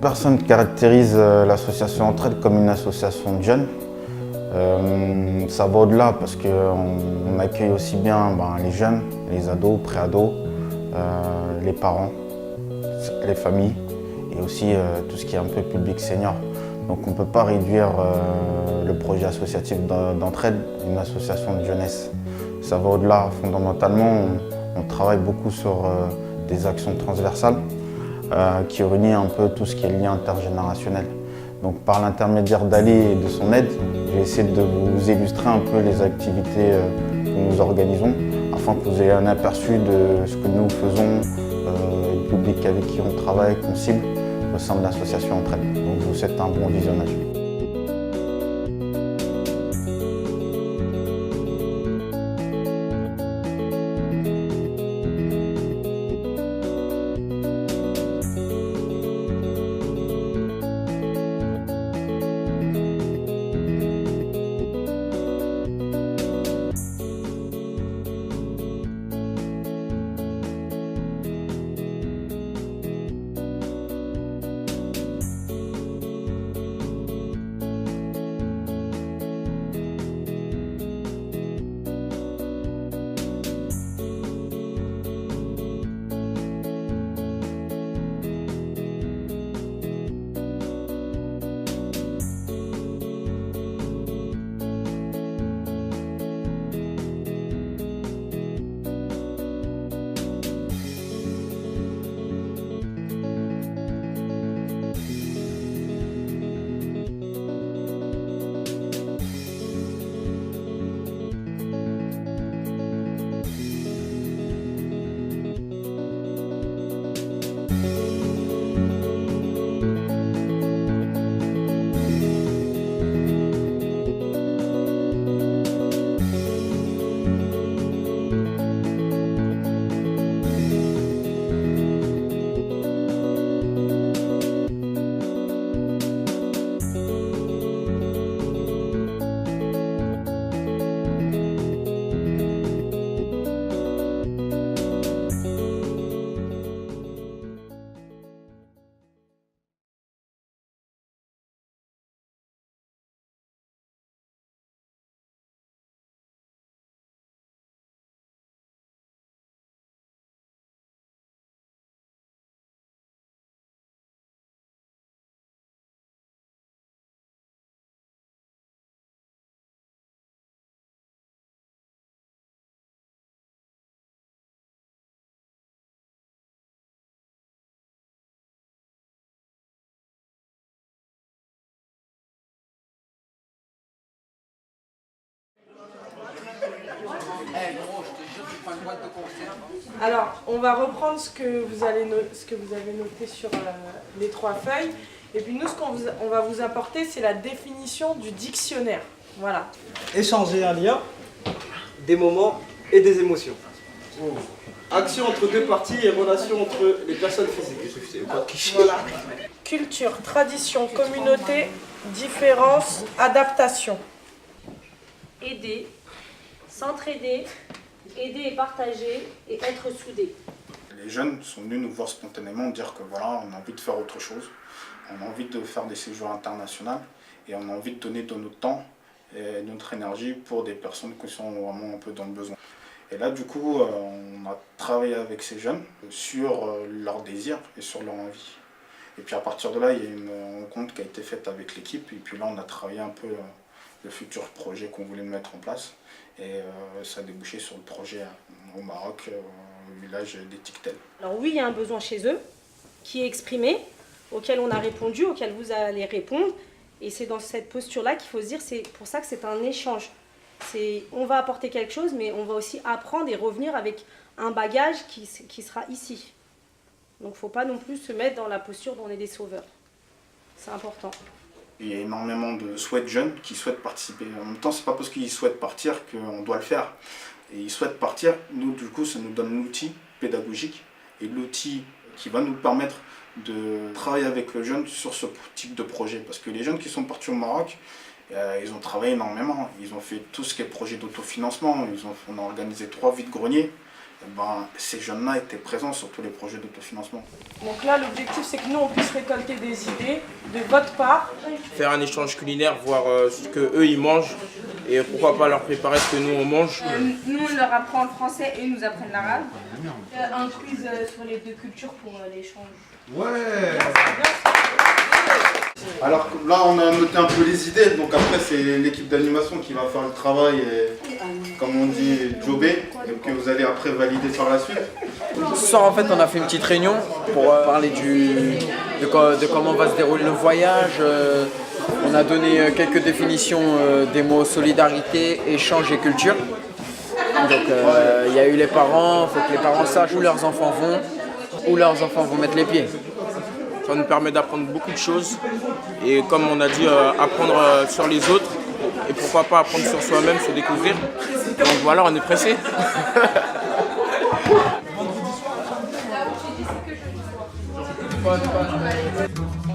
Personne caractérise l'association Entraide comme une association de jeunes. Ça va au-delà parce qu'on accueille aussi bien les jeunes, les ados, pré-ados, les parents, les familles et aussi tout ce qui est un peu public senior. Donc on ne peut pas réduire le projet associatif d'Entraide à une association de jeunesse. Ça va au-delà. Fondamentalement, on travaille beaucoup sur des actions transversales qui réunit un peu tout ce qui est lien intergénérationnel. Donc par l'intermédiaire d'Ali et de son aide, j'ai essayé de vous illustrer un peu les activités que nous organisons afin que vous ayez un aperçu de ce que nous faisons, le public avec qui on travaille, qu'on cible au sein de l'association Entraide. Donc je vous souhaite un bon visionnage. Alors, on va reprendre ce que vous avez noté sur les 3 feuilles. Et puis nous, ce qu'on va vous apporter, c'est la définition du dictionnaire. Voilà. Échanger un lien, des moments et des émotions. Action entre deux parties et relation entre les personnes physiques. Voilà. Culture, tradition, communauté, différence, adaptation. Aider, s'entraider, aider et partager et être soudés. Les jeunes sont venus nous voir spontanément dire que voilà, on a envie de faire autre chose, on a envie de faire des séjours internationaux et on a envie de donner de notre temps et de notre énergie pour des personnes qui sont vraiment un peu dans le besoin. Et là du coup, on a travaillé avec ces jeunes sur leurs désirs et sur leur envie. Et puis à partir de là, il y a une rencontre qui a été faite avec l'équipe et puis là on a travaillé un peu le futur projet qu'on voulait mettre en place. Et ça a débouché sur le projet au Maroc, au village d'Étiquetel. Alors oui, il y a un besoin chez eux qui est exprimé, auquel on a répondu, auquel vous allez répondre. Et c'est dans cette posture-là qu'il faut se dire, c'est pour ça que c'est un échange. On va apporter quelque chose, mais on va aussi apprendre et revenir avec un bagage qui sera ici. Donc il ne faut pas non plus se mettre dans la posture d'on est des sauveurs. C'est important. Il y a énormément de jeunes qui souhaitent participer. En même temps, ce n'est pas parce qu'ils souhaitent partir qu'on doit le faire. Et ils souhaitent partir, nous du coup ça nous donne l'outil pédagogique et l'outil qui va nous permettre de travailler avec le jeune sur ce type de projet. Parce que les jeunes qui sont partis au Maroc, Ils ont travaillé énormément, ils ont fait tout ce qui est projet d'autofinancement, on a organisé 3 vides-greniers. Ces jeunes-là étaient présents sur tous les projets d'autofinancement. Donc là, l'objectif, c'est que nous, on puisse récolter des idées de votre part. Faire un échange culinaire, voir ce qu'eux ils mangent et pourquoi pas leur préparer ce que nous on mange. Nous, on leur apprend le français et ils nous apprennent l'arabe. Un quiz sur les 2 cultures pour l'échange. Ouais. Alors là, on a noté un peu les idées, donc après c'est l'équipe d'animation qui va faire le travail et, comme on dit, jobber, et que vous allez après valider par la suite. Ce soir, en fait, on a fait une petite réunion pour parler de comment va se dérouler le voyage. On a donné quelques définitions des mots solidarité, échange et culture. Donc il y a eu les parents, il faut que les parents sachent où leurs enfants vont mettre les pieds. Ça nous permet d'apprendre beaucoup de choses et comme on a dit, apprendre sur les autres et pourquoi pas apprendre sur soi-même, se découvrir. Donc voilà, on est pressé. Vendredi soir.